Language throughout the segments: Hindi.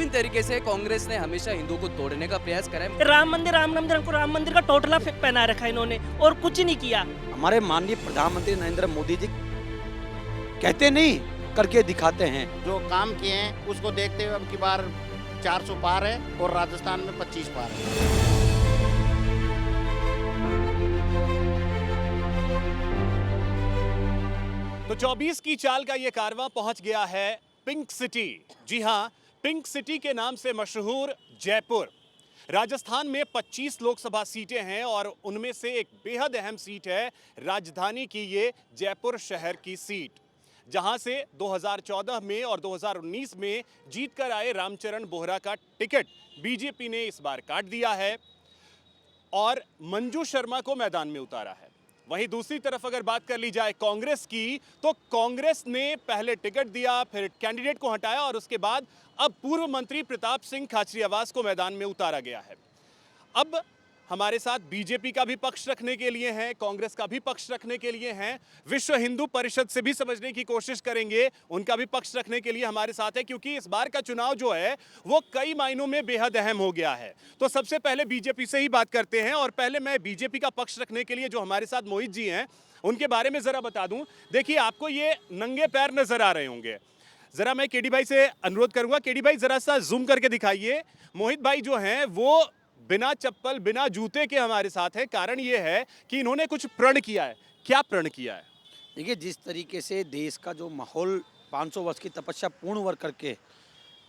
विभिन्न तरीके से कांग्रेस ने हमेशा हिंदुओं को तोड़ने का प्रयास करा है। राम मंदिर हमको राम मंदिर का टोटला पहना रखा है इन्होंने और कुछ नहीं किया। हमारे माननीय प्रधानमंत्री नरेंद्र मोदी जी कहते नहीं करके दिखाते हैं। जो काम किए हैं उसको देखते हुए अब की बार 400 पार है और राजस्थान में 25 पार है। तो 24 की चाल का ये कारवां पहुंच गया है पिंक सिटी। जी हां, पिंक सिटी के नाम से मशहूर जयपुर। राजस्थान में 25 लोकसभा सीटें हैं और उनमें से एक बेहद अहम सीट है राजधानी की ये जयपुर शहर की सीट, जहां से 2014 में और 2019 में जीतकर आए रामचरण बोहरा का टिकट बीजेपी ने इस बार काट दिया है और मंजू शर्मा को मैदान में उतारा है। वहीं दूसरी तरफ अगर बात कर ली जाए कांग्रेस की, तो कांग्रेस ने पहले टिकट दिया, फिर कैंडिडेट को हटाया और उसके बाद अब पूर्व मंत्री प्रताप सिंह खाचरियावास को मैदान में उतारा गया है। अब हमारे साथ बीजेपी का भी पक्ष रखने के लिए हैं, कांग्रेस का भी पक्ष रखने के लिए हैं, विश्व हिंदू परिषद से भी समझने की कोशिश करेंगे, उनका भी पक्ष रखने के लिए हमारे साथ है, क्योंकि इस बार का चुनाव जो है वो कई मायनों में बेहद अहम हो गया है। तो सबसे पहले बीजेपी से ही बात करते हैं और पहले मैं बीजेपी का पक्ष रखने के लिए जो हमारे साथ मोहित जी हैं उनके बारे में जरा बता दूं। देखिए, आपको ये नंगे पैर नजर आ रहे होंगे, जरा मैं केडी भाई से अनुरोध करूंगा, केडी भाई जरा सा जूम करके दिखाइए। मोहित भाई जो हैं वो बिना चप्पल बिना जूते के हमारे साथ है। कारण ये है कि इन्होंने कुछ प्रण किया है। क्या प्रण किया है? देखिए, जिस तरीके से देश का जो माहौल 500 वर्ष की तपस्या पूर्ण वर्ग करके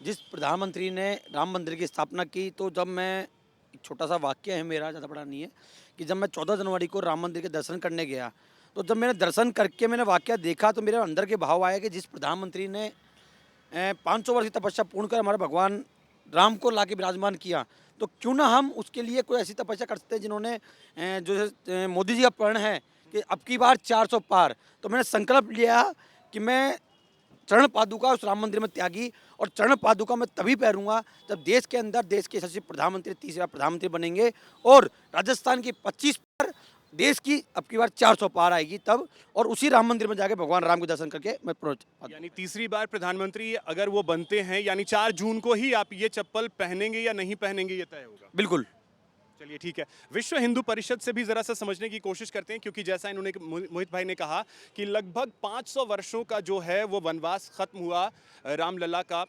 जिस प्रधानमंत्री ने राम मंदिर की स्थापना की, तो जब मैं, एक छोटा सा वाक्य है मेरा, ज़्यादा बड़ा नहीं है, कि जब मैं 14 जनवरी को राम मंदिर के दर्शन करने गया, तो जब मैंने दर्शन करके मैंने वाक्य देखा तो मेरे अंदर के भाव आया कि जिस प्रधानमंत्री ने 500 वर्ष की तपस्या पूर्ण कर हमारे भगवान राम को ला के विराजमान किया, तो क्यों ना हम उसके लिए कोई ऐसी तपस्या कर सकते हैं जिन्होंने जो मोदी जी का प्रण है कि अब की बार 400 पार। तो मैंने संकल्प लिया कि मैं चरण पादुका उस राम मंदिर में त्यागी, और चरण पादुका मैं तभी पहनूंगा जब देश के अंदर देश के यशस्वी प्रधानमंत्री तीसरा प्रधानमंत्री बनेंगे और राजस्थान की 25 पार, देश की अब की बार 400 पार आएगी तब, और उसी राम मंदिर में जाके भगवान राम के दर्शन करके मैं यानी तीसरी बार प्रधानमंत्री अगर वो बनते हैं, यानी 4 जून को ही आप ये चप्पल पहनेंगे या नहीं पहनेंगे ये तय होगा? बिल्कुल। चलिए ठीक है, विश्व हिंदू परिषद से भी जरा सा समझने की कोशिश करते हैं, क्योंकि जैसा इन्होंने मोहित भाई ने कहा कि लगभग 500 वर्षों का जो है वो वनवास खत्म हुआ रामलला का।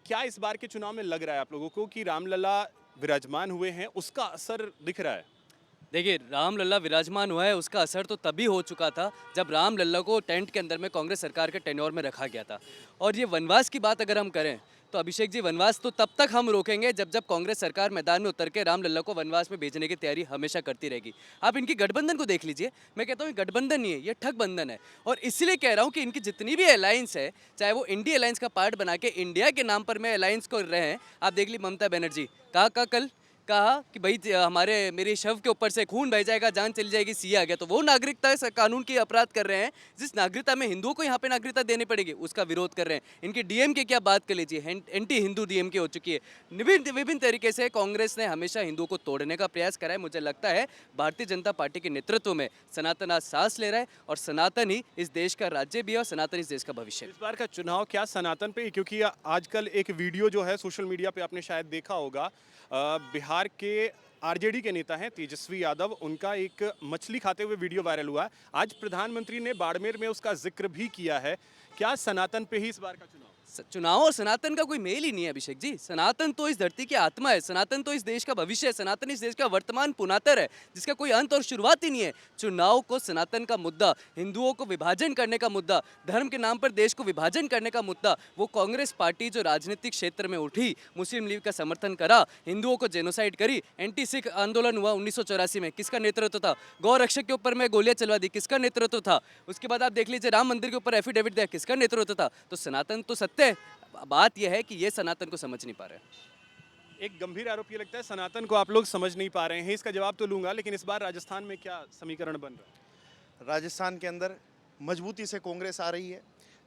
क्या इस बार के चुनाव में लग रहा है आप लोगों को कि रामलला विराजमान हुए हैं, उसका असर दिख रहा है? देखिए, रामलला विराजमान हुआ है, उसका असर तो तभी हो चुका था जब रामलला को टेंट के अंदर में कांग्रेस सरकार के टेन्योर में रखा गया था। और ये वनवास की बात अगर हम करें तो अभिषेक जी, वनवास तो तब तक हम रोकेंगे जब कांग्रेस सरकार मैदान में उतर के रामलला को वनवास में भेजने की तैयारी हमेशा करती रहेगी। आप इनकी गठबंधन को देख लीजिए, मैं कहता हूँ गठबंधन नहीं है, ये ठग बंधन है। और इसलिए कह रहा हूँ कि इनकी जितनी भी अलायंस है, चाहे वो इंडिया अलायंस का पार्ट बना के इंडिया के नाम पर में अलायंस कर रहे हैं। आप देख ली ममता बनर्जी कल कहा कि भाई मेरे शव के ऊपर से खून बह जाएगा, जान चली जाएगी, सीए आ गया, तो वो नागरिकता कानून की अपराध कर रहे हैं। जिस नागरिकता में हिंदुओं को यहाँ पे नागरिकता देनी पड़ेगी उसका विरोध कर रहे हैं। इनकी डीएम के क्या बात कर लीजिए, एंटी हिंदू डीएम के हो चुकी है। विभिन्न तरीके से कांग्रेस ने हमेशा हिंदुओं को तोड़ने का प्रयास करा है। मुझे लगता है भारतीय जनता पार्टी के नेतृत्व में सनातन आज सांस ले रहा है और सनातन ही इस देश का राज्य भी है और सनातन इस देश का भविष्य है। इस बार का चुनाव क्या सनातन पे? क्योंकि आजकल एक वीडियो जो है सोशल मीडिया पे आपने शायद देखा होगा, बिहार के आरजेडी के नेता हैं तेजस्वी यादव, उनका एक मछली खाते हुए वीडियो वायरल हुआ। आज प्रधानमंत्री ने बाड़मेर में उसका जिक्र भी किया है। क्या सनातन पे ही इस बार का चुनाव और सनातन का कोई मेल ही नहीं है अभिषेक जी। सनातन तो इस धरती की आत्मा है, सनातन तो इस देश का भविष्य है, सनातन इस देश का वर्तमान पुनातर है जिसका कोई अंत और शुरुआत ही नहीं है। चुनाव को सनातन का मुद्दा, हिंदुओं को विभाजन करने का मुद्दा, धर्म के नाम पर देश को विभाजन करने का मुद्दा, वो कांग्रेस पार्टी जो राजनीतिक क्षेत्र में उठी, मुस्लिम लीग का समर्थन करा, हिंदुओं को जेनोसाइड करी, एंटी सिख आंदोलन हुआ 1984 में, किसका नेतृत्व था? गौ रक्षक के ऊपर में गोलियां चलवा दी, किसका नेतृत्व था? उसके बाद आप देख लीजिए राम मंदिर के ऊपर एफिडेविट दिया, किसका नेतृत्व था? तो सनातन तो सत्य है, बात यह है कि ये सनातन को समझ नहीं पा रहे। एक गंभीर आरोप ये लगता है सनातन को आप लोग समझ नहीं पा रहे हैं, इसका जवाब तो लूंगा, लेकिन इस बार राजस्थान में क्या समीकरण बन रहा है? राजस्थान के अंदर मजबूती से कांग्रेस आ रही है।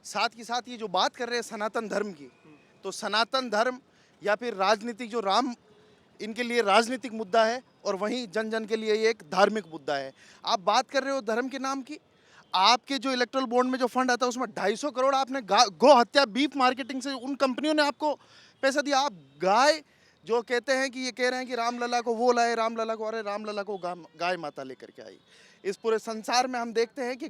साथ ही साथ ये जो बात कर रहे हैं सनातन धर्म की, तो सनातन धर्म या फिर राजनीतिक जो राम, इनके लिए राजनीतिक मुद्दा है और वहीं जन जन के लिए ये एक धार्मिक मुद्दा है। आप बात कर रहे हो धर्म के नाम की, आपके जो इलेक्ट्रल बॉन्ड में जो फंड आता है उसमें 250 करोड़ आपने गो हत्या बीफ मार्केटिंग से उन कंपनियों ने आपको पैसा दिया। आप गाय जो कहते हैं कि ये कह रहे हैं कि रामलला को वो लाए, रामलला को, अरे रामलला को गाय माता लेकर के आई। इस पूरे संसार में हम देखते हैं कि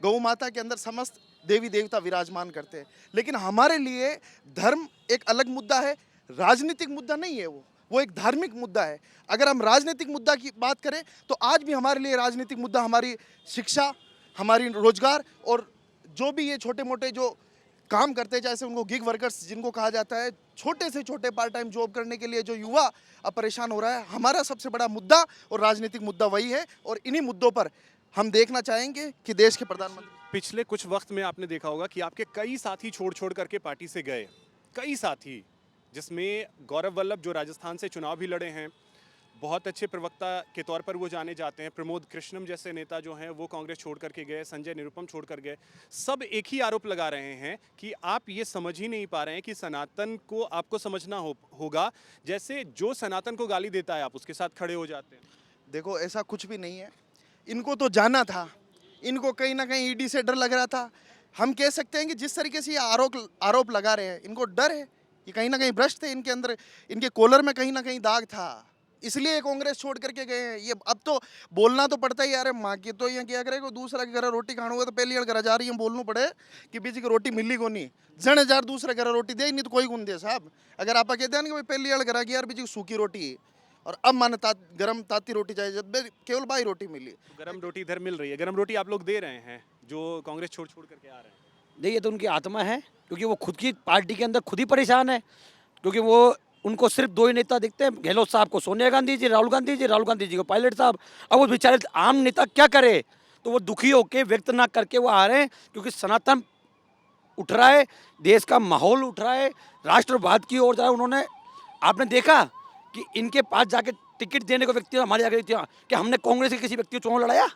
गौ माता के अंदर समस्त देवी देवता विराजमान करते हैं, लेकिन हमारे लिए धर्म एक अलग मुद्दा है, राजनीतिक मुद्दा नहीं है। वो एक धार्मिक मुद्दा है। अगर हम राजनीतिक मुद्दा की बात करें तो आज भी हमारे लिए राजनीतिक मुद्दा हमारी शिक्षा, हमारी रोजगार, और जो भी ये छोटे मोटे जो काम करते हैं, जैसे उनको गिग वर्कर्स जिनको कहा जाता है, छोटे से छोटे पार्ट टाइम जॉब करने के लिए जो युवा अब परेशान हो रहा है, हमारा सबसे बड़ा मुद्दा और राजनीतिक मुद्दा वही है। और इन्हीं मुद्दों पर हम देखना चाहेंगे कि देश के प्रधानमंत्री, पिछले कुछ वक्त में आपने देखा होगा कि आपके कई साथी छोड़ छोड़ करके पार्टी से गए, कई साथी, जिसमें गौरव वल्लभ जो राजस्थान से चुनाव भी लड़े हैं, बहुत अच्छे प्रवक्ता के तौर पर वो जाने जाते हैं। प्रमोद कृष्णम जैसे नेता जो हैं वो कांग्रेस छोड़ करके गए, संजय निरुपम छोड़ कर गए। सब एक ही आरोप लगा रहे हैं कि आप ये समझ ही नहीं पा रहे हैं कि सनातन को आपको समझना होगा, जैसे जो सनातन को गाली देता है आप उसके साथ खड़े हो जाते हैं। देखो ऐसा कुछ भी नहीं है। इनको तो जाना था, इनको कहीं ना कहीं ईडी से डर लग रहा था। हम कह सकते हैं कि जिस तरीके से ये आरोप लगा रहे हैं, इनको डर है, ये कहीं ना कहीं भ्रष्ट थे, इनके अंदर, इनके कॉलर में कहीं ना कहीं दाग था, इसलिए कांग्रेस छोड़ करके गए हैं। ये अब तो बोलना तो पड़ता ही, यार माँ की तो ये क्या करे, कोई दूसरा के घर रोटी खाना हुआ तो पहली बार घर जा रही है, बोलना पड़े कि बीच की रोटी मिली को नहीं, जन हजार दूसरा घर रोटी दे, नहीं तो कोई गुन दे साहब। अगर आप कहते हैं ना कि भाई पहली बार घर की यार बीच की सूखी रोटी है, और अब माने गरम ताती रोटी चाहिए, जब केवल बाई रोटी मिली। गरम रोटी इधर मिल रही है, गरम रोटी आप लोग दे रहे हैं जो कांग्रेस छोड़ छोड़ करके आ रहे हैं। देखिए, तो उनकी आत्मा है, क्योंकि वो खुद की पार्टी के अंदर खुद ही परेशान है, क्योंकि वो उनको सिर्फ दो ही नेता दिखते हैं, गहलोत साहब को सोनिया गांधी जी, राहुल गांधी जी को पायलट साहब। अब वो बेचारे आम नेता क्या करे, तो वो दुखी होकर व्यक्त ना करके वो आ रहे हैं, क्योंकि सनातन उठ रहा है, देश का माहौल उठ रहा है, राष्ट्रवाद की ओर जा रहा है। उन्होंने, आपने देखा कि इनके पास जाके टिकट देने को व्यक्ति हमारे आगे कि हमने कांग्रेस के किसी व्यक्ति को चुनाव लड़ाया,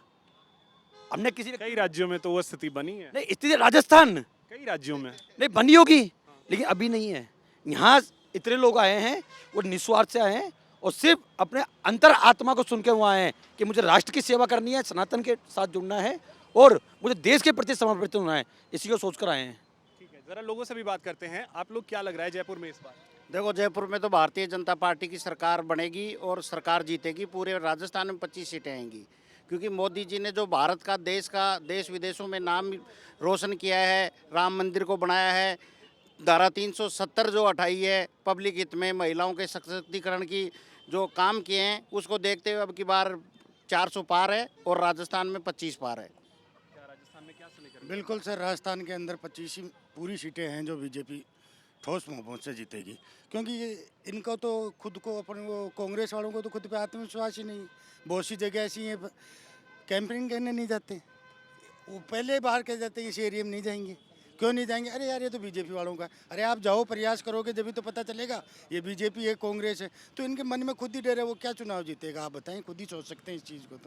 हमने किसी कई राज्यों में तो वो स्थिति बनी है, नहीं, स्थिति राजस्थान कई राज्यों में नहीं बनी होगी, लेकिन अभी नहीं है। यहाँ इतने लोग आए हैं, वो निस्वार्थ से आए हैं और सिर्फ अपने अंतर आत्मा को सुन के वो आए हैं कि मुझे राष्ट्र की सेवा करनी है, सनातन के साथ जुड़ना है और मुझे देश के प्रति समर्पित होना है, इसी को सोच कर आए हैं। ठीक है, जरा लोगों से भी बात करते हैं। आप लोग क्या लग रहा है जयपुर में इस बार? देखो, जयपुर में तो भारतीय जनता पार्टी की सरकार बनेगी और सरकार जीतेगी। पूरे राजस्थान में 25 सीटें आएंगी, क्योंकि मोदी जी ने जो भारत का देश विदेशों में नाम रोशन किया है, राम मंदिर को बनाया है, धारा 370 जो हटाई है, पब्लिक हित में महिलाओं के सशक्तिकरण की जो काम किए हैं, उसको देखते हुए अब की बार 400 पार है और राजस्थान में 25 पार है। क्या राजस्थान में क्या समीकरण? बिल्कुल सर, राजस्थान के अंदर 25 पूरी सीटें हैं जो बीजेपी ठोस बहुमत से जीतेगी, क्योंकि ये इनको तो खुद को अपन वो कांग्रेस वालों को तो खुद पे आत्मविश्वास ही नहीं। बहुत सी जगह ऐसी हैं कैंपेनिंग करने नहीं जाते, वो पहले बाहर कह जाते हैं इस एरिया में नहीं जाएंगे। क्यों नहीं जाएंगे? अरे यार ये तो बीजेपी वालों का। अरे आप जाओ, प्रयास करोगे जब भी तो पता चलेगा ये बीजेपी है, कांग्रेस है, तो इनके मन में खुद ही डर है, वो क्या चुनाव जीतेगा आप बताएं, खुद ही सोच सकते हैं इस चीज़ को।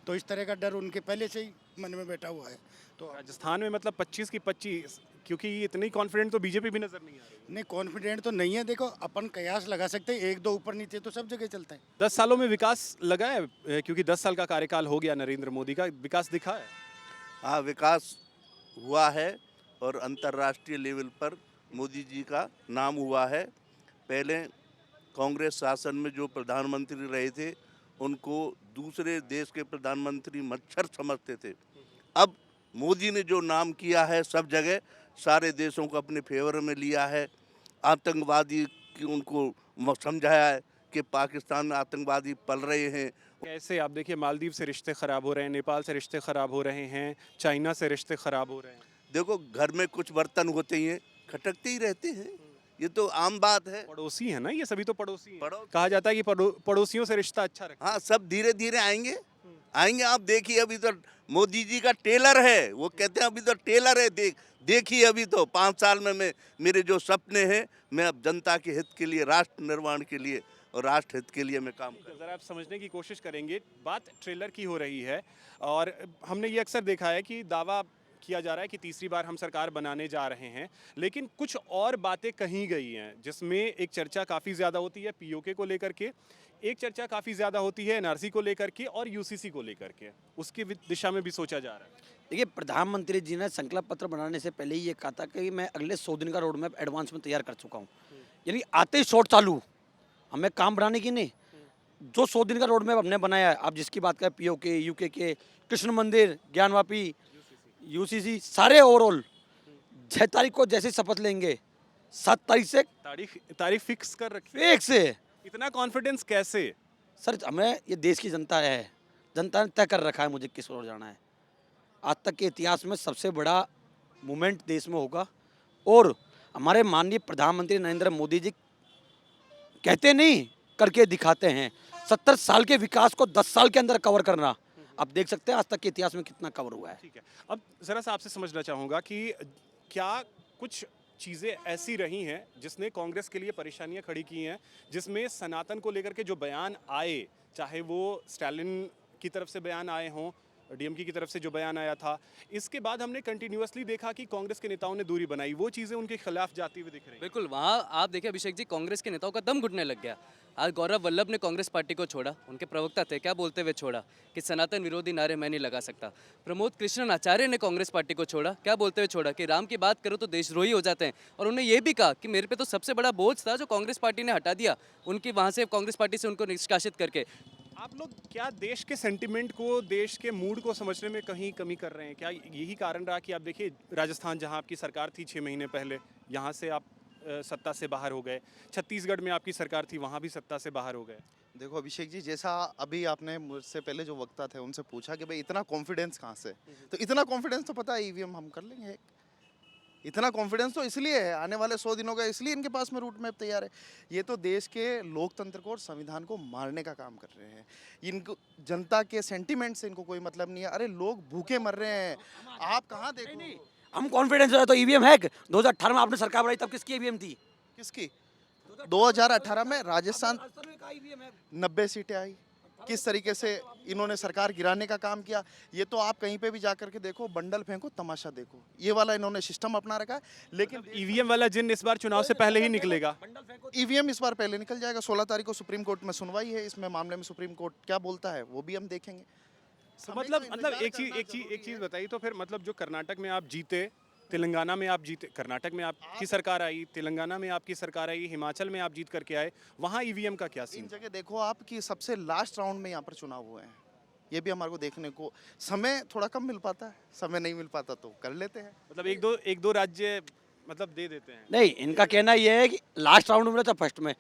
तो इस तरह का डर उनके पहले से ही मन में बैठा हुआ है। तो राजस्थान में मतलब 25 की 25, क्योंकि इतनी कॉन्फिडेंट तो बीजेपी भी नजर नहीं आ रही। नहीं, कॉन्फिडेंट तो नहीं है। देखो, अपन कयास लगा सकते हैं, एक दो ऊपर नीचे तो सब जगह चलता है। 10 सालों में विकास लगा है, क्योंकि 10 साल का कार्यकाल हो गया नरेंद्र मोदी का, विकास दिखा है। हाँ, विकास हुआ है और अंतर्राष्ट्रीय लेवल पर मोदी जी का नाम हुआ है। पहले कांग्रेस शासन में जो प्रधानमंत्री रहे थे उनको दूसरे देश के प्रधानमंत्री मच्छर समझते थे। अब मोदी ने जो नाम किया है सब जगह सारे देशों को अपने फेवर में लिया है। आतंकवादी की उनको समझाया है कि पाकिस्तान में आतंकवादी पल रहे हैं। कैसे आप देखिए, मालदीव से रिश्ते ख़राब हो रहे हैं, नेपाल से रिश्ते ख़राब हो रहे हैं, चाइना से रिश्ते ख़राब हो रहे हैं। देखो, घर में कुछ बर्तन होते ही हैं, खटकते ही रहते हैं, ये तो आम बात है। पड़ोसी है ना, ये सभी तो पड़ोसी हैं। पड़ोसी। कहा जाता है कि पड़ोसियों से रिश्ता अच्छा रखें। हाँ, सब धीरे धीरे आएंगे। आप देखिए, अभी तो मोदी जी का टेलर है, वो कहते हैं अभी तो टेलर है। देखिए अभी तो 5 साल में मेरे जो सपने हैं, मैं अब जनता के हित के लिए, राष्ट्र निर्माण के लिए और राष्ट्र हित के लिए मैं काम कर। ज़रा आप समझने की कोशिश करेंगे, बात ट्रेलर की हो रही है और हमने ये अक्सर देखा है कि दावा किया जा रहा है कि तीसरी बार हम सरकार बनाने जा रहे हैं, लेकिन कुछ और बातें कही गई हैं, जिसमें एक चर्चा काफ़ी ज़्यादा होती है पीओके को लेकर के, एक चर्चा काफ़ी ज़्यादा होती है एनआरसी को लेकर के और यूसीसी को लेकर के, उसकी दिशा में भी सोचा जा रहा है। देखिए, प्रधानमंत्री जी ने संकल्प पत्र बनाने से पहले ही ये कहा था कि मैं अगले 100 दिन का रोड मैप एडवांस में तैयार कर चुका हूँ। यानी आते ही शॉट चालू, हमें काम बनाने की नहीं। जो 100 दिन का रोड मैप हमने बनाया है, आप जिसकी बात करें पीओके, यूके, कृष्ण मंदिर, ज्ञानवापी, यूसीसी, सारे ओवरऑल 6 तारीख को जैसे शपथ लेंगे 7 तारीख से तारीख फिक्स कर रखी फेक से। इतना कॉन्फिडेंस कैसे? सर हमें ये देश की जनता है, जनता ने तय कर रखा है मुझे किस ओर जाना है। आज तक के इतिहास में सबसे बड़ा मूवमेंट देश में होगा और हमारे माननीय प्रधानमंत्री नरेंद्र मोदी जी कहते नहीं करके दिखाते हैं। 70 साल के विकास को 10 साल के अंदर कवर करना, आप देख सकते हैं आज तक के इतिहास में कितना कवर हुआ है। ठीक है, अब ज़रा सा आपसे समझना चाहूँगा कि क्या कुछ चीज़ें ऐसी रही हैं जिसने कांग्रेस के लिए परेशानियां खड़ी की हैं, जिसमें सनातन को लेकर के जो बयान आए, चाहे वो स्टालिन की तरफ से बयान आए हों, डीएमके की तरफ से जो बयान आया था, इसके बाद हमने कंटिन्यूअसली देखा कि कांग्रेस के नेताओं ने दूरी बनाई, वो चीज़ें उनके खिलाफ जाती हुई दिख रही हैं। बिल्कुल, वहाँ आप देखिए अभिषेक जी, कांग्रेस के नेताओं का दम घुटने लग गया। आज गौरव वल्लभ ने कांग्रेस पार्टी को छोड़ा, उनके प्रवक्ता थे, क्या बोलते हुए छोड़ा कि सनातन विरोधी नारे मैं नहीं लगा सकता। प्रमोद कृष्णन आचार्य ने कांग्रेस पार्टी को छोड़ा, क्या बोलते हुए छोड़ा कि राम की बात करो तो देशद्रोही हो जाते हैं। और उन्होंने ये भी कहा कि मेरे पे तो सबसे बड़ा बोझ था जो कांग्रेस पार्टी ने हटा दिया, उनकी वहाँ से कांग्रेस पार्टी से उनको निष्कासित करके। आप लोग क्या देश के सेंटिमेंट को, देश के मूड को समझने में कहीं कमी कर रहे हैं? क्या यही कारण रहा कि आप देखिए राजस्थान जहां आपकी सरकार थी 6 महीने पहले, यहां से आप सत्ता से बाहर हो गए, छत्तीसगढ़ में आपकी सरकार थी वहां भी सत्ता से बाहर हो गए। देखो अभिषेक जी, जैसा अभी आपने मुझसे पहले जो वक्ता थे उनसे पूछा कि भाई इतना कॉन्फिडेंस कहाँ से, तो इतना कॉन्फिडेंस तो पता है ईवीएम हम कर लेंगे। इतना कॉन्फिडेंस तो इसलिए है, आने वाले 100 दिनों का, इसलिए इनके पास में रूट मैप तैयार है। ये तो देश के लोकतंत्र को और संविधान को मारने का काम कर रहे हैं। इनको जनता के सेंटिमेंट से इनको कोई मतलब नहीं है। अरे लोग भूखे मर रहे हैं, आप कहाँ देखो। हम कॉन्फिडेंस है तो ईवीएम है। 2018 में आपने सरकार बनाई तब किसकी ईवीएम थी? किसकी? 2018 में राजस्थान 90 सीटें आई। किस तरीके से इन्होंने सरकार गिराने का काम किया, ये तो आप कहीं पे भी जाकर के देखो, बंडल फेंको तमाशा देखो, ये वाला इन्होंने सिस्टम अपना रखा है। लेकिन ईवीएम वाला जिन इस बार चुनाव से पहले ही निकलेगा। ईवीएम इस बार पहले निकल जाएगा। 16 तारीख को सुप्रीम कोर्ट में सुनवाई है इसमें मामले में, सुप्रीम कोर्ट क्या बोलता है वो भी हम देखेंगे। तो मतलब एक चीज बताइए तो फिर, मतलब जो कर्नाटक में आप जीते, तेलंगाना में आप जीते, कर्नाटक में आपकी सरकार आई, तेलंगाना में आपकी सरकार आई, हिमाचल में आप जीत करके आए, वहाँ ईवीएम का क्या सीन? इन जगह देखो आप कि सबसे लास्ट राउंड में यहाँ पर चुनाव हुए हैं, ये भी हमारे को देखने को समय थोड़ा कम मिल पाता है, समय नहीं मिल पाता तो कर लेते हैं। मतलब एक दो राज्य मतलब दे देते हैं। नहीं, इनका कहना ये है कि लास्ट राउंड में था, फर्स्ट में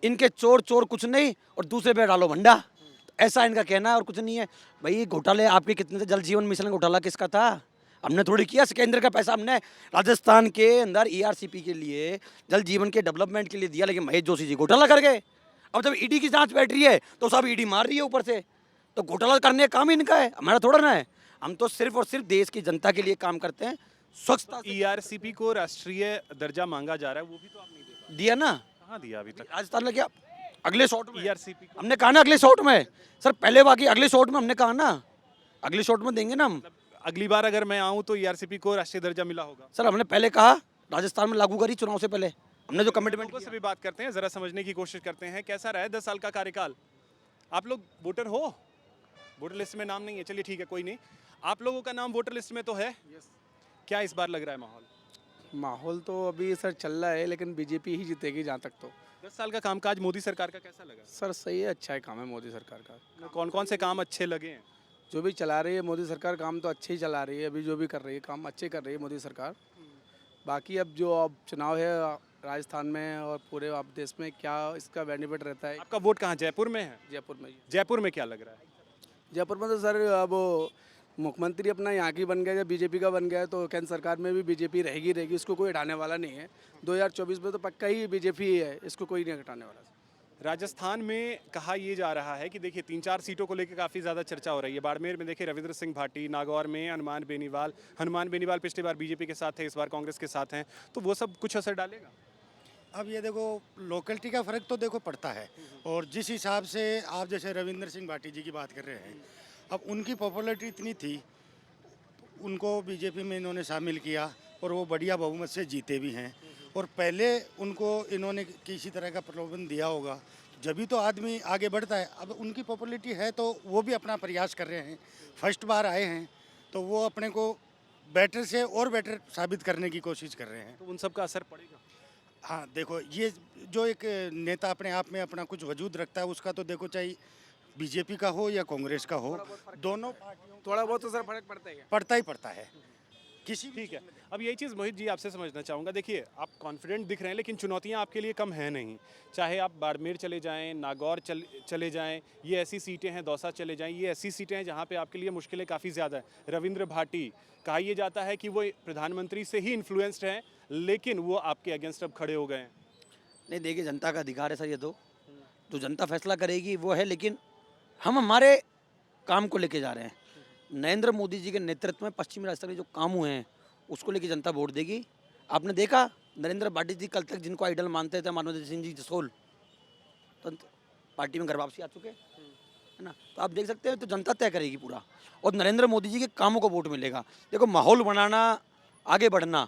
इनके चोर चोर कुछ नहीं और दूसरे पे डालो भंडा, तो ऐसा इनका कहना है और कुछ नहीं है। भाई घोटाले आपके कितने थे? जल जीवन मिशन का घोटाला किसका था? हमने थोड़ी किया, केंद्र का पैसा हमने राजस्थान के अंदर ईआरसीपी के लिए, जल जीवन के डेवलपमेंट के लिए दिया, लेकिन महेश जोशी जी घोटाला कर गए। अब जब ईडी की जांच बैठ रही है तो सब ईडी मार रही है ऊपर से, तो घोटाला करने का काम इनका है, हमारा थोड़ा ना है। हम तो सिर्फ और सिर्फ देश की जनता के लिए काम करते हैं, स्वच्छता से। ईआरसीपी को राष्ट्रीय दर्जा मांगा जा रहा है, वो भी तो आप नहीं दे दिया ना, कहाँ दिया अभी तक? राजस्थान में क्या अगले शॉट में ईआरसीपी को हमने कहा ना, अगले शॉट में सर, पहले बाकी अगले शॉट में हमने कहा ना, अगले शॉट में देंगे ना हम। अगली बार अगर मैं आऊं तो ईआरसीपी को राष्ट्रीय दर्जा मिला होगा। सर हमने पहले कहा राजस्थान में लागू करी चुनाव से पहले, हमने जो कमिटमेंट लोगों से भी बात करते हैं, जरा समझने की कोशिश करते हैं कैसा रहा है 10 साल का कार्यकाल। आप लोग वोटर हो, वोटर लिस्ट में नाम नहीं है, चलिए ठीक है कोई नहीं, आप लोगों का नाम वोटर लिस्ट में तो है। क्या इस बार लग रहा है माहौल? माहौल तो अभी सर चल रहा है, लेकिन बीजेपी ही जीतेगी जहाँ तक। तो 10 साल का कामकाज मोदी सरकार का कैसा लगा? सर सही है, अच्छा है काम है मोदी सरकार का। कौन कौन से काम अच्छे लगे हैं? जो भी चला रही है मोदी सरकार काम तो अच्छे ही चला रही है, अभी जो भी कर रही है काम अच्छे कर रही है मोदी सरकार। बाकी अब चुनाव है राजस्थान में और पूरे आप देश में, क्या इसका बेनिफिट रहता है। आपका वोट कहाँ, जयपुर में है? जयपुर में, जयपुर में क्या लग रहा है? जयपुर में तो सर अब मुख्यमंत्री अपना यहाँ की बन गया, जब बीजेपी का बन गया है तो केंद्र सरकार में भी बीजेपी रहेगी, इसको कोई हटाने वाला नहीं है। 2024 में तो पक्का ही बीजेपी ही है, इसको कोई नहीं हटाने वाला। राजस्थान में कहा यह जा रहा है कि देखिए 3-4 सीटों को लेकर काफ़ी ज़्यादा चर्चा हो रही है। बाड़मेर में देखिए रविंद्र सिंह भाटी, नागौर में हनुमान बेनीवाल पिछली बार बीजेपी के साथ थे, इस बार कांग्रेस के साथ हैं, तो वो सब कुछ असर डालेगा? अब ये देखो लोकेलिटी का फ़र्क तो देखो पड़ता है, और जिस हिसाब से आप जैसे रविंद्र सिंह भाटी जी की बात कर रहे हैं, अब उनकी पॉपुलैरिटी इतनी थी, उनको बीजेपी में इन्होंने शामिल किया और वो बढ़िया बहुमत से जीते भी हैं। और पहले उनको इन्होंने किसी तरह का प्रलोभन दिया होगा, जब भी तो आदमी आगे बढ़ता है। अब उनकी पॉपुलैरिटी है तो वो भी अपना प्रयास कर रहे हैं, फर्स्ट बार आए हैं तो वो अपने को बेटर से और बेटर साबित करने की कोशिश कर रहे हैं। तो उन सब का असर पड़ेगा? हाँ देखो, ये जो एक नेता अपने आप में अपना कुछ वजूद रखता है, उसका तो देखो चाहे बीजेपी का हो या कांग्रेस का हो, दोनों पार्टियों थोड़ा बहुत तो सर फर्क पड़ता ही है। पड़ता ही पड़ता है किसी भी ठीक है, अब यही चीज़ मोहित जी आपसे समझना चाहूँगा। देखिए, आप कॉन्फिडेंट दिख रहे हैं, लेकिन चुनौतियाँ आपके लिए कम हैं नहीं। चाहे आप बाड़मेर चले जाएं, नागौर चले जाएं, ये ऐसी सीटें हैं, दौसा चले जाएं, ये ऐसी सीटें हैं जहाँ पे आपके लिए मुश्किलें काफ़ी ज़्यादा हैं। रविंद्र भाटी, कहा यह जाता है कि वो प्रधानमंत्री से ही इन्फ्लुएंस्ड हैं, लेकिन वो आपके अगेंस्ट अब खड़े हो गए हैं। नहीं देखिए, जनता का अधिकार है सर, ये तो जो जनता फैसला करेगी वो है, लेकिन हम हमारे काम को लेके जा रहे हैं। नरेंद्र मोदी जी के नेतृत्व में पश्चिमी राजस्थान में जो काम हुए हैं उसको लेके जनता वोट देगी। आपने देखा नरेंद्र भाटी जी कल तक जिनको आइडल मानते थे, मानवेंद्र सिंह जी जसोल, तो पार्टी में घर वापसी आ चुके है ना। तो आप देख सकते हैं, तो जनता तय करेगी पूरा, और नरेंद्र मोदी जी के कामों को वोट मिलेगा। देखो, माहौल बनाना, आगे बढ़ना,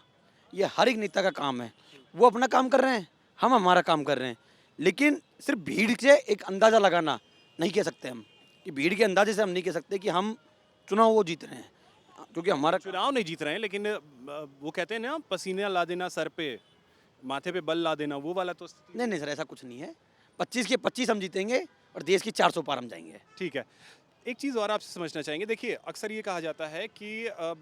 ये हर एक नेता का काम है। वो अपना काम कर रहे हैं, हम हमारा काम कर रहे हैं, लेकिन सिर्फ भीड़ से एक अंदाज़ा लगाना नहीं कह सकते हम, कि भीड़ के अंदाजे से हम नहीं कह सकते कि हम चुनाव वो जीत रहे हैं, क्योंकि हमारा चुनाव नहीं जीत रहे हैं, लेकिन वो कहते हैं ना, पसीना ला देना सर पे, माथे पे बल ला देना, वो वाला तो स्थिति। नहीं नहीं सर, ऐसा कुछ नहीं है। 25 के 25 हम जीतेंगे और देश की 400 पार हम जाएंगे। ठीक है, एक चीज़ और आपसे समझना चाहेंगे। देखिए, अक्सर ये कहा जाता है कि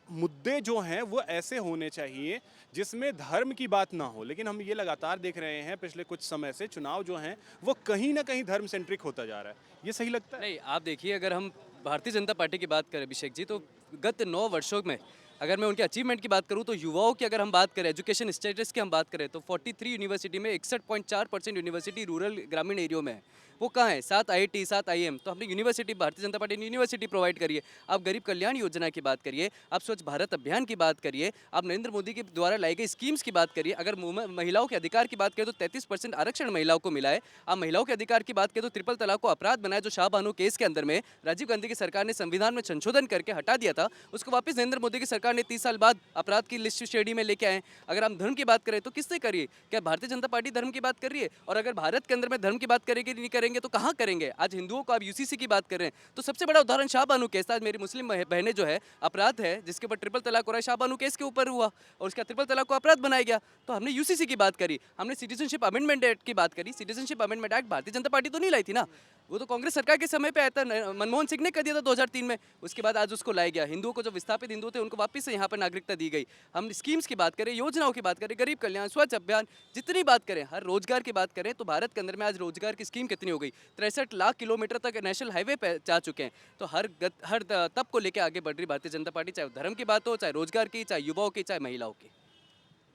मुद्दे जो हैं वो ऐसे होने चाहिए जिसमें धर्म की बात ना हो, लेकिन हम ये लगातार देख रहे हैं पिछले कुछ समय से चुनाव जो हैं वो कहीं ना कहीं धर्म सेंट्रिक होता जा रहा है। ये सही लगता है? नहीं, आप देखिए, अगर हम भारतीय जनता पार्टी की बात करें अभिषेक जी, तो गत 9 वर्षों में अगर मैं उनके अचीवमेंट की बात करूं, तो युवाओं की अगर हम बात करें, एजुकेशन स्टेटस की हम बात करें, तो 43 यूनिवर्सिटी में 61.4% यूनिवर्सिटी रूरल ग्रामीण एरियो में है। वो कहाँ है? 7 IIT, 7 IIM। तो हमने यूनिवर्सिटी, भारतीय जनता पार्टी ने यूनिवर्सिटी प्रोवाइड करी है। आप गरीब कल्याण योजना की बात करिए, आप स्वच्छ भारत अभियान की बात करिए, आप नरेंद्र मोदी के द्वारा लाई गई स्कीम्स की बात करिए। अगर महिलाओं के अधिकार की बात करें तो 33% आरक्षण महिलाओं को मिला है। आप महिलाओं के अधिकार की बात करें तो ट्रिपल तलाक को अपराध बनाया, जो शाहबानो केस के अंदर में राजीव गांधी की सरकार ने संविधान में संशोधन करके हटा दिया था, उसको वापस नरेंद्र मोदी की सरकार ने 30 साल बाद अपराध की लिस्ट श्रेणी में लेके आए। अगर हम धर्म की बात करें तो किससे करिए? क्या भारतीय जनता पार्टी धर्म की बात कर रही है? और अगर भारत के अंदर में धर्म की बात करेंगे नहीं करेंगे तो कहाँ करेंगे? आज हिंदुओं को आप UCC की बात कर रहे हैं, तो सबसे बड़ा उदाहरण शाहबानो केस था। आज मेरी मुस्लिम बहनें जो है, अपराध है जिसके ऊपर ट्रिपल तलाक हो रहा है, शाहबानो केस के ऊपर हुआ और उसका ट्रिपल तलाक को अपराध बनाया गया। तो हमने UCC की बात करी, हमने सिटीजनशिप अमेंडमेंट एक्ट की बात करी। Citizenship amendment act Bharatiya Janata party तो नहीं लाई थी ना, वो तो कांग्रेस सरकार के समय पे आया था, मनमोहन सिंह ने कर दिया था 2003 में। उसके बाद आज उसको लाया गया। हिंदुओं को, जो विस्थापित हिंदू थे, उनको वापस से यहाँ पर नागरिकता दी गई। हम स्कीम्स की बात करें, योजनाओं की बात करें, गरीब कल्याण, स्वच्छ अभियान, जितनी बात करें, हर रोजगार की बात करें, तो भारत के अंदर में आज रोजगार की स्कीम कितनी हो गई? 63 लाख किलोमीटर तक नेशनल हाईवे पे जा चुके हैं। तो हर तब को लेकर आगे बढ़ रही भारतीय जनता पार्टी, चाहे धर्म की बात हो, चाहे रोजगार की, चाहे युवाओं की, चाहे महिलाओं की।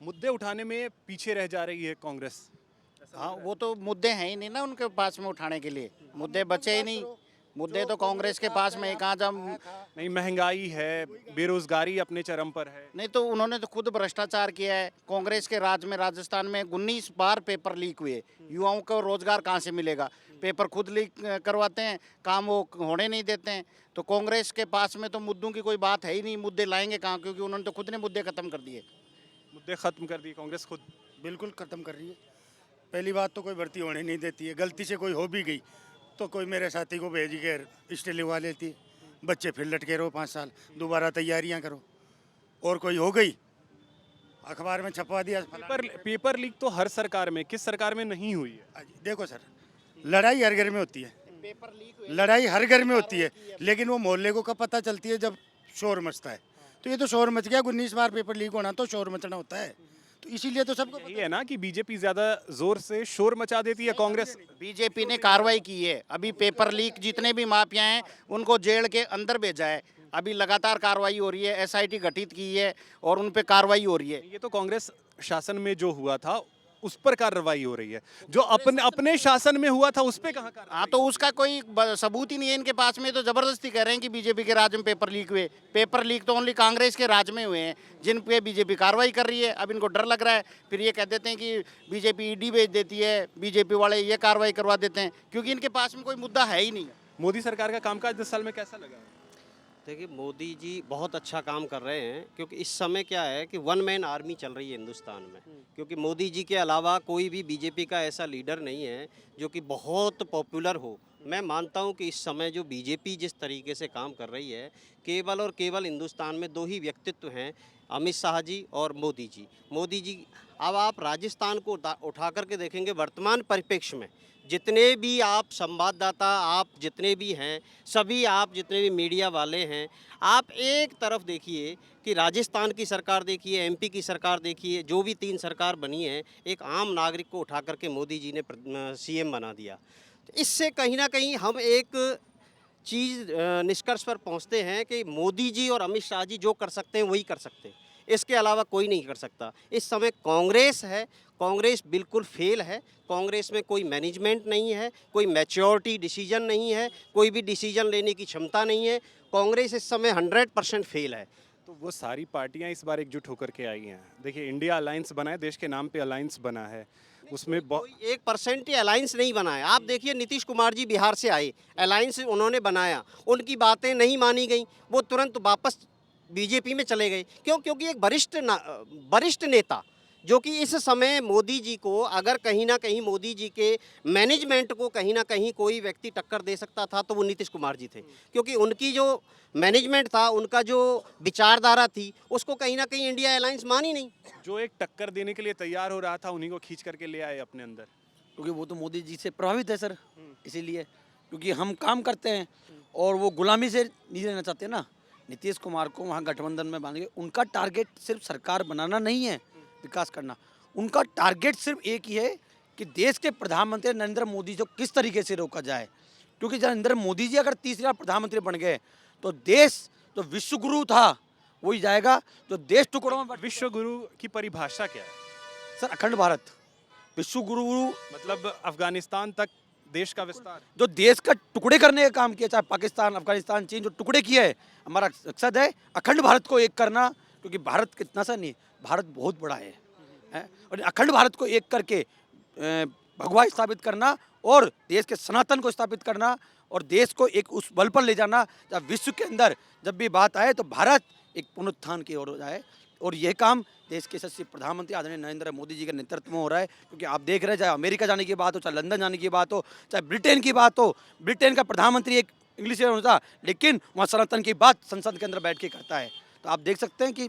मुद्दे उठाने में पीछे रह जा रही है कांग्रेस। हाँ, वो तो मुद्दे हैं ही नहीं ना उनके पास में उठाने के लिए, मुद्दे बचे ही नहीं। मुद्दे तो कांग्रेस के पास में कहाँ जब नहीं, महंगाई है, बेरोजगारी अपने चरम पर है। नहीं, तो उन्होंने तो खुद भ्रष्टाचार किया है। कांग्रेस के राज में राजस्थान में 19 बार पेपर लीक हुए। युवाओं को रोजगार कहाँ से मिलेगा? पेपर खुद लीक करवाते हैं, काम वो होने नहीं देते हैं। तो कांग्रेस के पास में तो मुद्दों की कोई बात है ही नहीं, मुद्दे लाएंगे कहाँ? क्योंकि उन्होंने तो खुद ने मुद्दे खत्म कर दिए। मुद्दे खत्म कर दिए कांग्रेस खुद। बिल्कुल ख़त्म कर रही है। पहली बात तो कोई भर्ती होने नहीं देती है, गलती से कोई हो भी गई तो कोई मेरे साथी को भेज के स्टे लिखवा लेती है, बच्चे फिर लटके रहो 5 साल, दोबारा तैयारियां करो। और कोई हो गई, अखबार में छपवा दिया। पेपर लीक तो हर सरकार में, किस सरकार में नहीं हुई है? देखो सर, लड़ाई हर घर में होती है, लड़ाई हर घर में होती है, लेकिन वो मोहल्ले को कब पता चलती है? जब शोर मचता है। तो ये तो शोर मच गया, 19 बार पेपर लीक होना तो शोर मचना होता है। तो इसीलिए तो सबको ये है ना कि बीजेपी ज्यादा जोर से शोर मचा देती है, कांग्रेस। बीजेपी ने कार्रवाई की है। अभी पेपर लीक जितने भी माफिया हैं उनको जेल के अंदर भेजा है। अभी लगातार कार्रवाई हो रही है, SIT गठित की है और उन पे कार्रवाई हो रही है। ये तो कांग्रेस शासन में जो हुआ था उस पर कार्रवाई हो रही है, जो अपने शासन में हुआ था उस पे कहाँ कार्रवाई? हाँ, तो उसका कोई सबूत ही नहीं है इनके पास में। तो जबरदस्ती कह रहे हैं कि बीजेपी के राज में पेपर लीक हुए। पेपर लीक तो ओनली कांग्रेस के राज में हुए हैं, जिन पे बीजेपी कार्रवाई कर रही है। अब इनको डर लग रहा है, फिर ये कह देते हैं कि बीजेपी ED भेज देती है, बीजेपी वाले ये कार्रवाई करवा देते हैं, क्योंकि इनके पास में कोई मुद्दा है ही नहीं। मोदी सरकार का कामकाज 10 साल में कैसा लगा? थे कि मोदी जी बहुत अच्छा काम कर रहे हैं, क्योंकि इस समय क्या है कि वन मैन आर्मी चल रही है हिंदुस्तान में, क्योंकि मोदी जी के अलावा कोई भी बीजेपी का ऐसा लीडर नहीं है जो कि बहुत पॉपुलर हो। मैं मानता हूं कि इस समय जो बीजेपी जिस तरीके से काम कर रही है, केवल और केवल हिंदुस्तान में दो ही व्यक्तित्व हैं, अमित शाह जी और मोदी जी। मोदी जी, अब आप राजस्थान को उठा करके देखेंगे वर्तमान परिप्रेक्ष्य में, जितने भी आप संवाददाता, आप जितने भी हैं, सभी आप जितने भी मीडिया वाले हैं, आप एक तरफ देखिए कि राजस्थान की सरकार देखिए, एमपी की सरकार देखिए, जो भी 3 सरकार बनी है, एक आम नागरिक को उठा करके मोदी जी ने सीएम बना दिया। तो इससे कहीं ना कहीं हम एक चीज़ निष्कर्ष पर पहुंचते हैं कि मोदी जी और अमित शाह जी जो कर सकते हैं वही कर सकते हैं, इसके अलावा कोई नहीं कर सकता। इस समय कांग्रेस है, कांग्रेस बिल्कुल फेल है, कांग्रेस में कोई मैनेजमेंट नहीं है, कोई मैच्योरिटी डिसीजन नहीं है, कोई भी डिसीजन लेने की क्षमता नहीं है। कांग्रेस इस समय 100% फेल है। तो वो सारी पार्टियां इस बार एकजुट होकर के आई हैं। देखिए, इंडिया अलायंस बना है, देश के नाम पे अलायंस बना है, उसमें कोई 1% ही अलायंस नहीं बना है। आप देखिए, नीतीश कुमार जी बिहार से आए, अलायंस उन्होंने बनाया, उनकी बातें नहीं मानी गई, वो तुरंत वापस बीजेपी में चले गए। क्यों? क्योंकि एक वरिष्ठ नेता जो कि इस समय मोदी जी को, अगर कहीं ना कहीं मोदी जी के मैनेजमेंट को कहीं ना कहीं कोई व्यक्ति टक्कर दे सकता था तो वो नीतीश कुमार जी थे, क्योंकि उनकी जो मैनेजमेंट था, उनका जो विचारधारा थी, उसको कहीं ना कहीं इंडिया अलायंस मानी नहीं। जो एक टक्कर देने के लिए तैयार हो रहा था, उन्हीं को खींच करके ले आए अपने अंदर। क्योंकि वो तो मोदी जी से प्रभावित है सर, इसीलिए। क्योंकि हम काम करते हैं और वो गुलामी से नहीं रहना चाहते ना। नीतीश कुमार को वहाँ गठबंधन में बांध के, उनका टारगेट सिर्फ सरकार बनाना नहीं है, विकास करना। उनका टारगेट सिर्फ एक ही है कि देश के प्रधानमंत्री नरेंद्र मोदी को किस तरीके से रोका जाए। क्योंकि जब नरेंद्र मोदी जी अगर तीसरी बार प्रधानमंत्री बन गए तो देश जो विश्व गुरु था वही जाएगा, जो देश टुकड़ों में। विश्व गुरु की परिभाषा क्या है सर? अखंड भारत। विश्व गुरु मतलब अफगानिस्तान तक देश का विस्तार, जो देश का टुकड़े करने का काम किया, चाहे पाकिस्तान, अफगानिस्तान, चीन, जो टुकड़े किए हैं, हमारा मकसद है अखंड भारत को एक करना। क्योंकि भारत कितना सा नहीं, भारत बहुत बड़ा है? और अखंड भारत को एक करके भगवा स्थापित करना और देश के सनातन को स्थापित करना और देश को एक उस बल पर ले जाना जब विश्व के अंदर जब भी बात आए तो भारत एक पुनरुत्थान की ओर हो जाए। और यह काम देश के यशस्वी प्रधानमंत्री आदरणीय नरेंद्र मोदी जी के नेतृत्व में हो रहा है। क्योंकि आप देख रहे हैं, चाहे अमेरिका जाने की बात हो, चाहे लंदन जाने की बात हो, चाहे ब्रिटेन की बात हो, ब्रिटेन का प्रधानमंत्री एक इंग्लिश होता, लेकिन वहाँ सनातन की बात संसद के अंदर बैठ के करता है। तो आप देख सकते हैं कि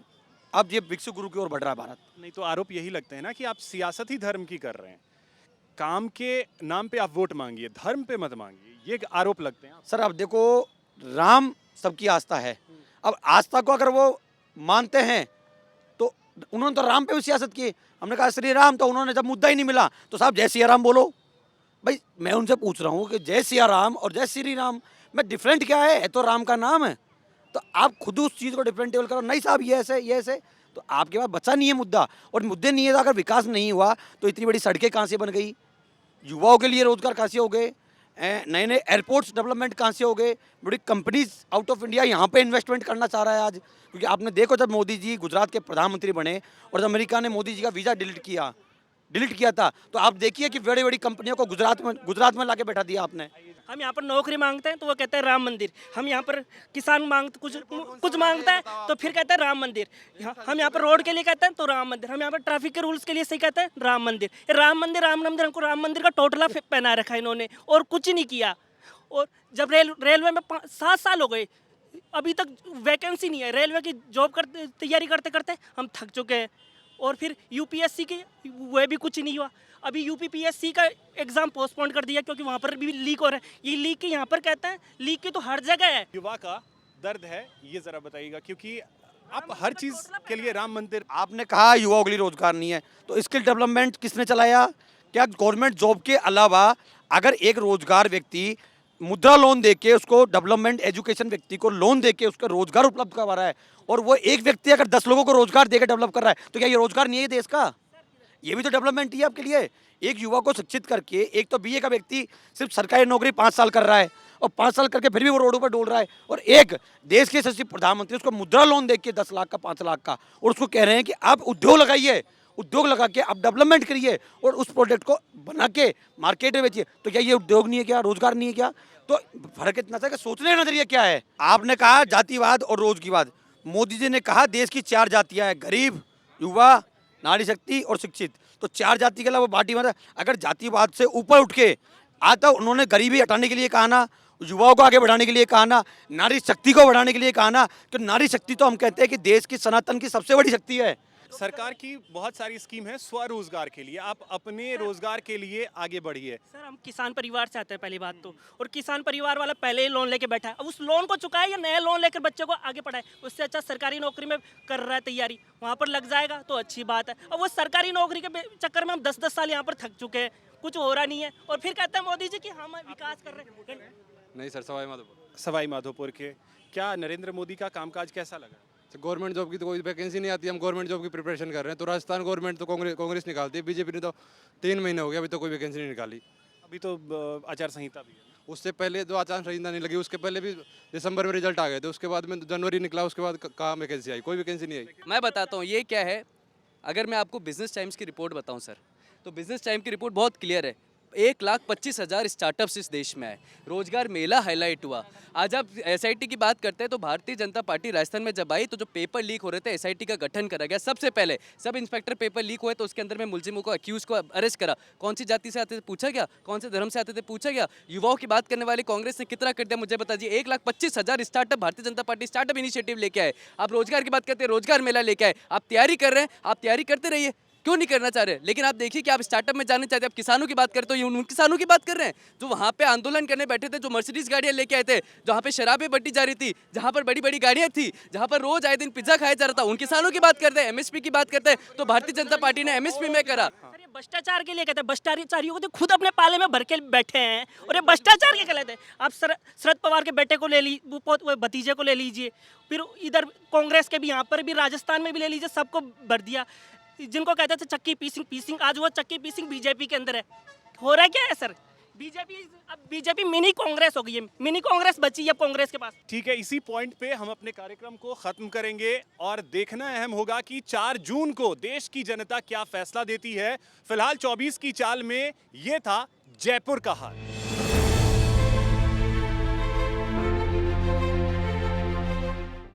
अब ये विश्व गुरु की ओर बढ़ रहा है भारत। नहीं तो आरोप यही लगते हैं ना कि आप सियासत ही धर्म की कर रहे हैं। काम के नाम पे आप वोट मांगिए, धर्म पे मत मांगिए, ये आरोप लगते हैं। सर अब देखो, राम सबकी आस्था है। अब आस्था को अगर वो मानते हैं तो उन्होंने तो राम पे भी सियासत की। हमने कहा श्री राम, तो उन्होंने जब मुद्दा ही नहीं मिला तो साहब जय सिया राम बोलो। भाई मैं उनसे पूछ रहा हूँ कि जय सिया राम और जय श्री राम में डिफरेंट क्या है? तो राम का नाम है, तो आप खुद उस चीज़ को डिफरेंटेबल करो। नहीं साहब ये ऐसे, ये ऐसे, तो आपके पास बचा नहीं है मुद्दा। और मुद्दे नहीं है तो अगर विकास नहीं हुआ तो इतनी बड़ी सड़कें कहाँ से बन गई, युवाओं के लिए रोजगार कहाँ से हो गए, नए नए एयरपोर्ट्स डेवलपमेंट कहाँ से हो गए, बड़ी कंपनीज आउट ऑफ इंडिया यहाँ पे इन्वेस्टमेंट करना चाह रहा है आज। क्योंकि आपने देखो, जब मोदी जी गुजरात के प्रधानमंत्री बने और जब अमेरिका ने मोदी जी का वीज़ा डिलीट किया था, तो आप देखिए कि बड़ी बड़ी कंपनियों को गुजरात में लाके बैठा दिया आपने। हम यहाँ पर नौकरी मांगते हैं तो वो कहते हैं राम मंदिर। हम यहाँ पर किसान मांगते कुछ मांगता है तो फिर कहते हैं राम मंदिर। हम यहाँ पर रोड के लिए कहते हैं तो राम मंदिर। हम यहाँ पर ट्रैफिक के रूल्स के लिए सही कहते हैं राम मंदिर। राम मंदिर हमको राम मंदिर का टोटला पहना रखा है इन्होंने, और कुछ नहीं किया। और जब रेलवे में 7 साल हो गए, अभी तक वैकेंसी नहीं है। रेलवे की जॉब तैयारी करते करते हम थक चुके हैं। और फिर यूपीएससी की वह भी कुछ नहीं हुआ। अभी यूपीपीएससी का एग्जाम पोस्टपोन कर दिया क्योंकि वहाँ पर भी लीक हो रहा है। ये लीक की यहाँ पर कहते हैं, लीक की तो हर जगह है। युवा का दर्द है, ये जरा बताइएगा, क्योंकि आप हर चीज के लिए राम मंदिर। आपने कहा युवाओं के लिए रोजगार नहीं है, तो स्किल डेवलपमेंट किसने चलाया? क्या गवर्नमेंट जॉब के अलावा अगर एक रोजगार व्यक्ति मुद्रा लोन देके उसको डेवलपमेंट एजुकेशन व्यक्ति को लोन देके उसका रोजगार उपलब्ध करवा रहा है, और वो एक व्यक्ति अगर 10 लोगों को रोजगार देकर डेवलप कर रहा है, तो क्या ये रोजगार नहीं है देश का? ये भी तो डेवलपमेंट ही है आपके लिए। एक युवा को शिक्षित करके, एक तो बीए का व्यक्ति सिर्फ सरकारी नौकरी 5 साल कर रहा है और 5 साल करके फिर भी वो रोडों पर डोल रहा है, और एक देश के यशस्वी प्रधानमंत्री उसको मुद्रा लोन देके 10 लाख का, 5 लाख का, और उसको कह रहे हैं कि आप उद्योग लगाइए, उद्योग लगा के आप डेवलपमेंट करिए और उस प्रोडक्ट को बना के मार्केट में बेचिए। तो क्या ये उद्योग नहीं है क्या, रोजगार नहीं है क्या? तो फर्क इतना सा कि सोचने का नजरिया क्या है। आपने कहा जातिवाद और रोजगारवाद, मोदी जी ने कहा देश की 4 जातियां हैं, गरीब, युवा, नारी शक्ति और शिक्षित। तो 4 जाति के अलावा बाटी मतलब अगर जातिवाद से ऊपर उठ के आता, उन्होंने गरीबी हटाने के लिए कहा ना, युवाओं को आगे बढ़ाने के लिए कहा ना, नारी शक्ति को बढ़ाने के लिए कहा ना, तो नारी शक्ति तो हम कहते हैं कि देश की सनातन की सबसे बड़ी शक्ति है। सरकार की बहुत सारी स्कीम है स्वरोजगार के लिए, आप अपने रोजगार के लिए आगे बढ़िए। सर हम किसान परिवार से आते हैं पहली बात तो, और किसान परिवार वाला पहले ही लोन लेके बैठा है, अब उस लोन को चुकाए या नया लोन लेकर बच्चे को आगे पढ़ाए, उससे अच्छा सरकारी नौकरी में कर रहा है तैयारी, वहाँ पर लग जाएगा तो अच्छी बात है। अब वो सरकारी नौकरी के चक्कर में हम 10-10 साल यहाँ पर थक चुके हैं, कुछ हो रहा नहीं है, और फिर कहते हैं मोदी जी कि हम विकास कर रहे हैं। नहीं सर, सवाई माधोपुर के क्या नरेंद्र मोदी का कामकाज कैसा लगा? गवर्नमेंट जॉब की तो कोई वैकेंसी नहीं आती, हम गवर्नमेंट जॉब की प्रिपरेशन कर रहे हैं। तो राजस्थान गवर्नमेंट तो कांग्रेस निकालती है, बीजेपी ने तो 3 महीने हो गए अभी तो कोई वैकेंसी नहीं निकाली। अभी तो आचार संहिता भी है। उससे पहले तो आचार संहिता नहीं लगी, उसके पहले भी दिसंबर में रिजल्ट आ गए थे, उसके बाद में जनवरी निकला, उसके बाद कहाँ वैकेंसी आई? कोई वैकेंसी नहीं आई। मैं बताता हूँ ये क्या है। अगर मैं आपको बिजनेस टाइम्स की रिपोर्ट बताऊँ सर, तो बिजनेस टाइम की रिपोर्ट बहुत क्लियर है। 1,25,000 स्टार्टअप्स इस देश में आए, रोजगार मेला हाईलाइट हुआ। आज आप एसआईटी की बात करते हैं तो भारतीय जनता पार्टी राजस्थान में जब आई तो जो पेपर लीक हो रहे थे एसआईटी का गठन करा गया। सबसे पहले सब इंस्पेक्टर पेपर लीक हुए तो उसके अंदर में मुलजिमों को, अक्यूज को अरेस्ट करा। कौन सी जाति से आते थे पूछा गया, कौन से धर्म से आते थे पूछा गया। युवाओं की बात करने वाली कांग्रेस ने कितना कर दिया मुझे बता दीजिए। 1,25,000 startup Bharatiya Janata party startup initiative लेके आए। आप रोजगार की बात करते हैं, रोजगार मेला लेके आए। आप तैयारी कर रहे हैं, आप तैयारी करते रहिए, क्यों नहीं करना चाह रहे? लेकिन आप देखिए कि आप स्टार्टअप में जाने चाहते हैं। आप किसानों की बात करते हो, उन किसानों की बात कर रहे हैं जो वहाँ पे आंदोलन करने बैठे थे, जो मर्सिडीज गाड़ियाँ लेके आए थे, जहाँ पे शराबें बटी जा रही थी, जहाँ पर बड़ी बड़ी गाड़ियाँ थी, जहाँ पर रोज आए दिन पिज्जा खाया जा रहा था, उन किसानों की बात करते हैं। एमएसपी की बात करते हैं तो भारतीय जनता पार्टी ने एमएसपी में करा। सर ये भ्रष्टाचार के लिए कहते हैं, भ्रष्टाचारियों को तो खुद अपने पाले में भर के बैठे हैं, और ये भ्रष्टाचार के कहते हैं। आप शरद पवार के बेटे को ले लीजिए, वो भतीजे को ले लीजिए, फिर इधर कांग्रेस के भी यहाँ पर भी, राजस्थान में भी ले लीजिए, सबको भर दिया। जिनको कहते थे चक्की पीसिंग, आज वो चक्की पीसिंग बीजेपी के अंदर है। हो रहा है क्या है सर? बीजेपी मिनी कांग्रेस हो गई है, मिनी कांग्रेस बची है अब कांग्रेस के पास। ठीक है, इसी पॉइंट पे हम अपने कार्यक्रम को खत्म करेंगे और देखना अहम होगा कि 4 जून को देश की जनता क्या फैसला देती है। फिलहाल 24 की चाल में ये था जयपुर का हाल।